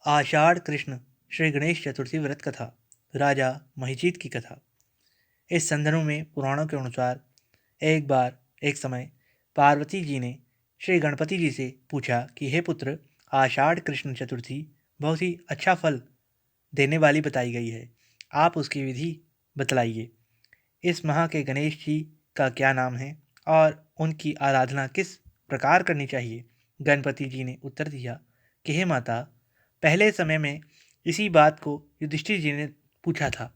आषाढ़ कृष्ण श्री गणेश चतुर्थी व्रत कथा। राजा महिजीत की कथा। इस संदर्भ में पुराणों के अनुसार एक समय पार्वती जी ने श्री गणपति जी से पूछा कि हे पुत्र, आषाढ़ कृष्ण चतुर्थी बहुत ही अच्छा फल देने वाली बताई गई है, आप उसकी विधि बतलाइए। इस माह के गणेश जी का क्या नाम है और उनकी आराधना किस प्रकार करनी चाहिए। गणपति जी ने उत्तर दिया कि हे माता, पहले समय में इसी बात को युधिष्ठिर जी ने पूछा था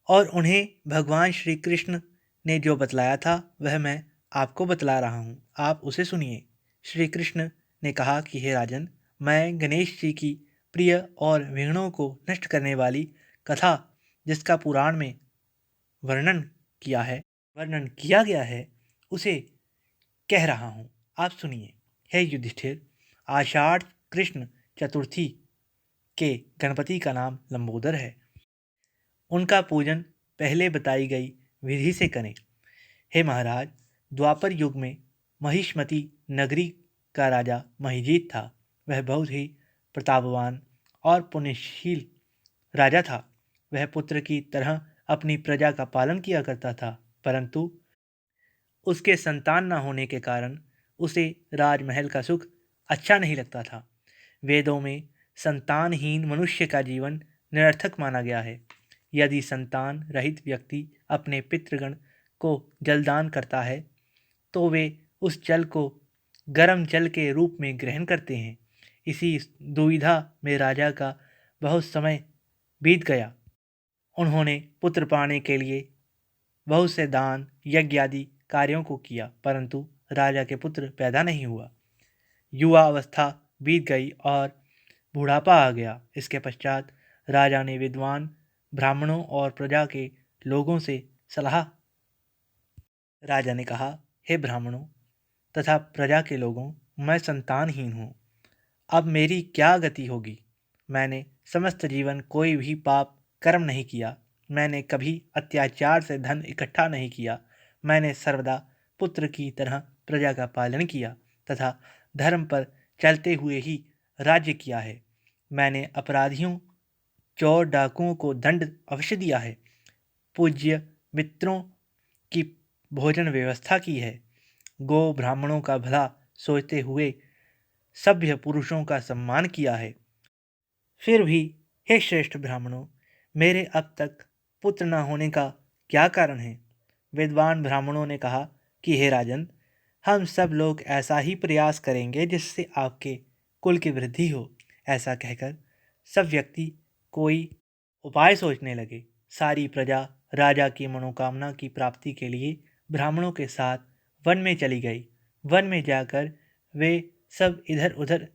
और उन्हें भगवान श्री कृष्ण ने जो बतलाया था वह मैं आपको बतला रहा हूँ, आप उसे सुनिए। श्री कृष्ण ने कहा कि हे राजन, मैं गणेश जी की प्रिय और विघ्नों को नष्ट करने वाली कथा जिसका पुराण में वर्णन वर्णन किया गया है उसे कह रहा हूँ, आप सुनिए। हे युधिष्ठिर, आषाढ़ कृष्ण चतुर्थी के गणपति का नाम लंबोदर है। उनका पूजन पहले बताई गई विधि से करें। हे महाराज, द्वापर युग में महिष्मती नगरी का राजा महिजीत था। वह बहुत ही प्रतापवान और पुण्यशील राजा था। वह पुत्र की तरह अपनी प्रजा का पालन किया करता था, परंतु उसके संतान न होने के कारण उसे राजमहल का सुख अच्छा नहीं लगता था। वेदों में संतानहीन मनुष्य का जीवन निरर्थक माना गया है। यदि संतान रहित व्यक्ति अपने पितृगण को जलदान करता है तो वे उस जल को गर्म जल के रूप में ग्रहण करते हैं। इसी दुविधा में राजा का बहुत समय बीत गया। उन्होंने पुत्र पाने के लिए बहुत से दान यज्ञ आदि कार्यों को किया, परंतु राजा के पुत्र पैदा नहीं हुआ। युवा अवस्था बीत गई और बुढ़ापा आ गया। इसके पश्चात राजा ने विद्वान ब्राह्मणों और प्रजा के लोगों से सलाह राजा ने कहा, हे ब्राह्मणों तथा प्रजा के लोगों, मैं संतानहीन हूँ। अब मेरी क्या गति होगी। मैंने समस्त जीवन कोई भी पाप कर्म नहीं किया। मैंने कभी अत्याचार से धन इकट्ठा नहीं किया। मैंने सर्वदा पुत्र की तरह प्रजा का पालन किया तथा धर्म पर चलते हुए ही राज्य किया है। मैंने अपराधियों, चोर डाकुओं को दंड अवश्य दिया है। पूज्य मित्रों की भोजन व्यवस्था की है। गो ब्राह्मणों का भला सोचते हुए सभ्य पुरुषों का सम्मान किया है। फिर भी हे श्रेष्ठ ब्राह्मणों, मेरे अब तक पुत्र न होने का क्या कारण है। विद्वान ब्राह्मणों ने कहा कि हे राजन, हम सब लोग ऐसा ही प्रयास करेंगे जिससे आपके कुल की वृद्धि हो। ऐसा कहकर सब व्यक्ति कोई उपाय सोचने लगे। सारी प्रजा राजा की मनोकामना की प्राप्ति के लिए ब्राह्मणों के साथ वन में चली गई। वन में जाकर वे सब इधर उधर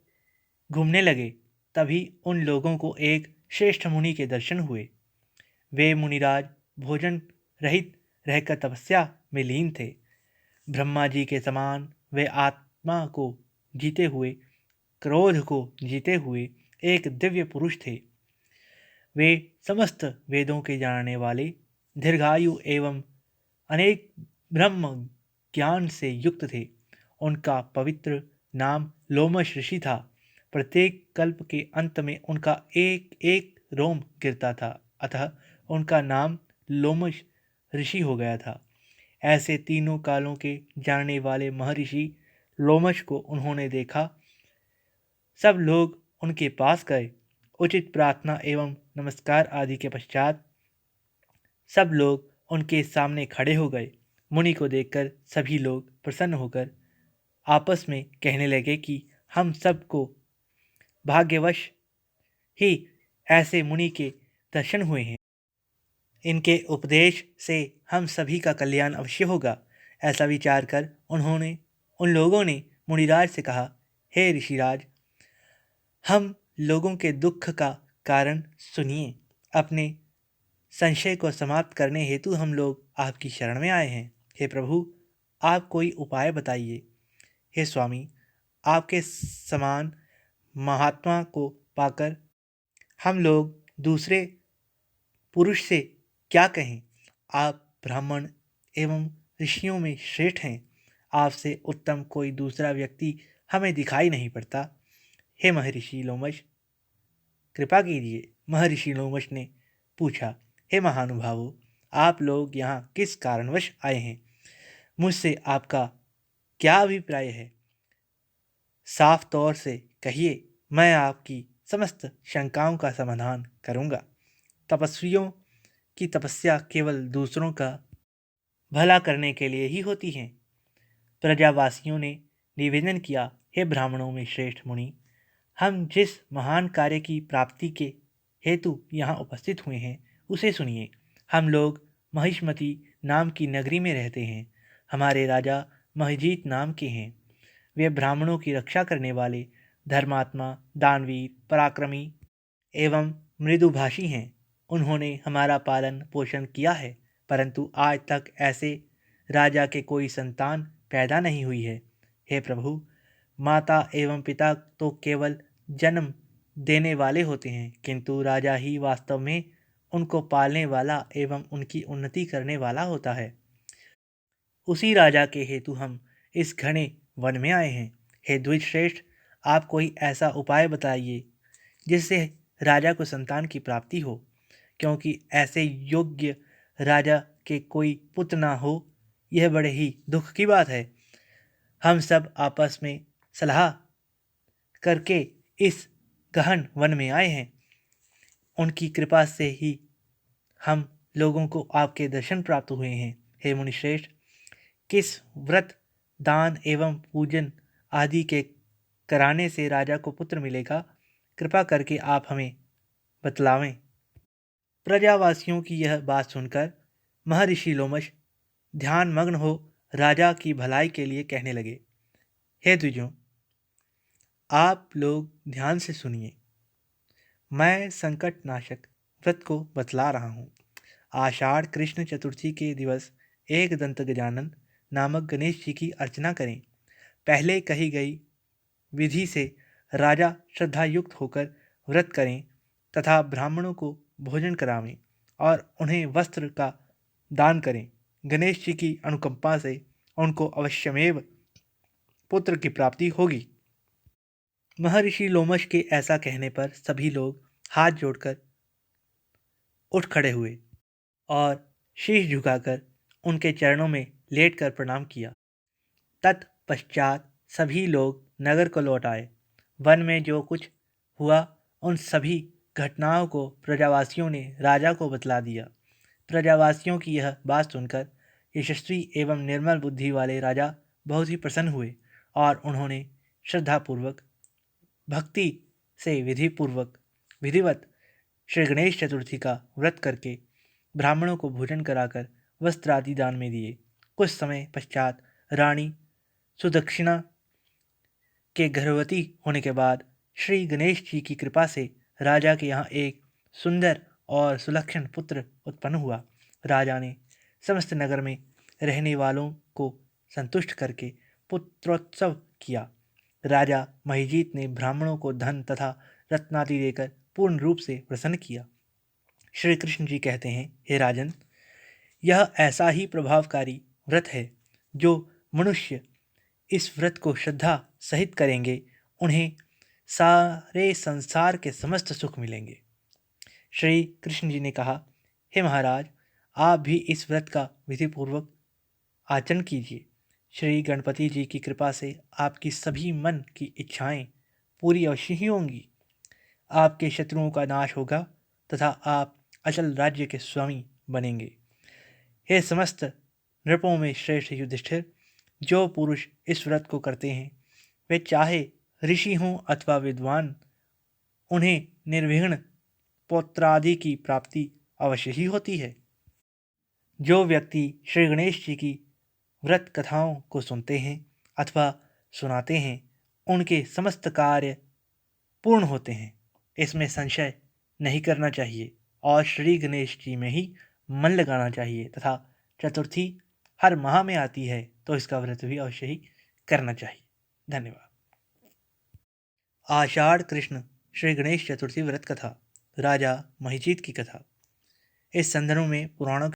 घूमने लगे। तभी उन लोगों को एक श्रेष्ठ मुनि के दर्शन हुए। वे मुनिराज भोजन रहित रहकर तपस्या में लीन थे। ब्रह्मा जी के समान वे आत्मा को जीते हुए, क्रोध को जीते हुए एक दिव्य पुरुष थे। वे समस्त वेदों के जानने वाले, दीर्घायु एवं अनेक ब्रह्म ज्ञान से युक्त थे। उनका पवित्र नाम लोमश ऋषि था। प्रत्येक कल्प के अंत में उनका एक एक रोम गिरता था, अतः उनका नाम लोमश ऋषि हो गया था। ऐसे तीनों कालों के जानने वाले महर्षि लोमश को उन्होंने देखा। सब लोग उनके पास गए। उचित प्रार्थना एवं नमस्कार आदि के पश्चात सब लोग उनके सामने खड़े हो गए। मुनि को देखकर सभी लोग प्रसन्न होकर आपस में कहने लगे कि हम सबको भाग्यवश ही ऐसे मुनि के दर्शन हुए हैं। इनके उपदेश से हम सभी का कल्याण अवश्य होगा। ऐसा विचार कर उन लोगों ने मुनिराज से कहा, हे ऋषिराज, हम लोगों के दुख का कारण सुनिए। अपने संशय को समाप्त करने हेतु हम लोग आपकी शरण में आए हैं। हे प्रभु, आप कोई उपाय बताइए। हे स्वामी, आपके समान महात्मा को पाकर हम लोग दूसरे पुरुष से क्या कहें। आप ब्राह्मण एवं ऋषियों में श्रेष्ठ हैं। आपसे उत्तम कोई दूसरा व्यक्ति हमें दिखाई नहीं पड़ता। हे महर्षि लोमश, कृपा कीजिए। महर्षि लोमश ने पूछा, हे महानुभावों, आप लोग यहाँ किस कारणवश आए हैं? मुझसे आपका क्या अभिप्राय है? साफ तौर से कहिए, मैं आपकी समस्त शंकाओं का समाधान करूँगा। तपस्वियों की तपस्या केवल दूसरों का भला करने के लिए ही होती है। प्रजावासियों ने निवेदन किया, हे ब्राह्मणों में श्रेष्ठ मुनि, हम जिस महान कार्य की प्राप्ति के हेतु यहाँ उपस्थित हुए हैं उसे सुनिए। हम लोग महिष्मती नाम की नगरी में रहते हैं। हमारे राजा महिजीत नाम के हैं। वे ब्राह्मणों की रक्षा करने वाले धर्मात्मा, दानवीर, पराक्रमी एवं मृदुभाषी हैं। उन्होंने हमारा पालन पोषण किया है, परंतु आज तक ऐसे राजा के कोई संतान पैदा नहीं हुई है। हे प्रभु, माता एवं पिता तो केवल जन्म देने वाले होते हैं, किंतु राजा ही वास्तव में उनको पालने वाला एवं उनकी उन्नति करने वाला होता है। उसी राजा के हेतु हम इस घने वन में आए हैं। हे द्विजश्रेष्ठ, आप कोई ऐसा उपाय बताइए जिससे राजा को संतान की प्राप्ति हो, क्योंकि ऐसे योग्य राजा के कोई पुत्र ना हो, यह बड़े ही दुख की बात है। हम सब आपस में सलाह करके इस गहन वन में आए हैं। उनकी कृपा से ही हम लोगों को आपके दर्शन प्राप्त हुए हैं। हे मुनिश्रेष्ठ, किस व्रत, दान एवं पूजन आदि के कराने से राजा को पुत्र मिलेगा, कृपा करके आप हमें बतलावें। प्रजावासियों की यह बात सुनकर महर्षि लोमश ध्यान मग्न हो राजा की भलाई के लिए कहने लगे, हे द्विजों, आप लोग ध्यान से सुनिए। मैं संकट नाशक व्रत को बतला रहा हूँ। आषाढ़ कृष्ण चतुर्थी के दिवस एक दंत गजानन नामक गणेश जी की अर्चना करें। पहले कही गई विधि से राजा श्रद्धायुक्त होकर व्रत करें तथा ब्राह्मणों को भोजन करावें और उन्हें वस्त्र का दान करें। गणेश जी की अनुकंपा से उनको अवश्यमेव पुत्र की प्राप्ति होगी। महर्षि लोमश के ऐसा कहने पर सभी लोग हाथ जोड़कर उठ खड़े हुए और शीश झुकाकर उनके चरणों में लेटकर प्रणाम किया। तत्पश्चात सभी लोग नगर को लौट आए। वन में जो कुछ हुआ उन सभी घटनाओं को प्रजावासियों ने राजा को बतला दिया। प्रजावासियों की यह बात सुनकर यशस्वी एवं निर्मल बुद्धि वाले राजा बहुत ही प्रसन्न हुए और उन्होंने श्रद्धापूर्वक भक्ति से विधिवत श्री गणेश चतुर्थी का व्रत करके ब्राह्मणों को भोजन कराकर वस्त्र आदि दान में दिए। कुछ समय पश्चात रानी सुदक्षिणा के गर्भवती होने के बाद श्री गणेश जी की कृपा से राजा के यहाँ एक सुंदर और सुलक्षण पुत्र उत्पन्न हुआ। राजा ने समस्त नगर में रहने वालों को संतुष्ट करके पुत्रोत्सव किया। राजा महिजीत ने ब्राह्मणों को धन तथा रत्नादि देकर पूर्ण रूप से प्रसन्न किया। श्री कृष्ण जी कहते हैं, हे राजन, यह ऐसा ही प्रभावकारी व्रत है जो मनुष्य इस व्रत को श्रद्धा सहित करेंगे, उन्हें सारे संसार के समस्त सुख मिलेंगे। श्री कृष्ण जी ने कहा, हे महाराज, आप भी इस व्रत का विधिपूर्वक आचरण कीजिए। श्री गणपति जी की कृपा से आपकी सभी मन की इच्छाएं पूरी अवश्य ही होंगी। आपके शत्रुओं का नाश होगा तथा आप अचल राज्य के स्वामी बनेंगे। हे समस्त नृपों में श्रेष्ठ युधिष्ठिर, जो पुरुष इस व्रत को करते हैं वे चाहे ऋषि हों अथवा विद्वान, उन्हें निर्विघ्न पौत्रादि की प्राप्ति अवश्य ही होती है। जो व्यक्ति श्री गणेश जी की व्रत कथाओं को सुनते हैं अथवा सुनाते हैं, उनके समस्त कार्य पूर्ण होते हैं, इसमें संशय नहीं करना चाहिए और श्री गणेश जी में ही मन लगाना चाहिए तथा चतुर्थी हर माह में आती है तो इसका व्रत भी अवश्य ही करना चाहिए। धन्यवाद। आषाढ़ कृष्ण श्री गणेश चतुर्थी व्रत कथा, राजा महिजीत की कथा। इस संदर्भ में पुराणों के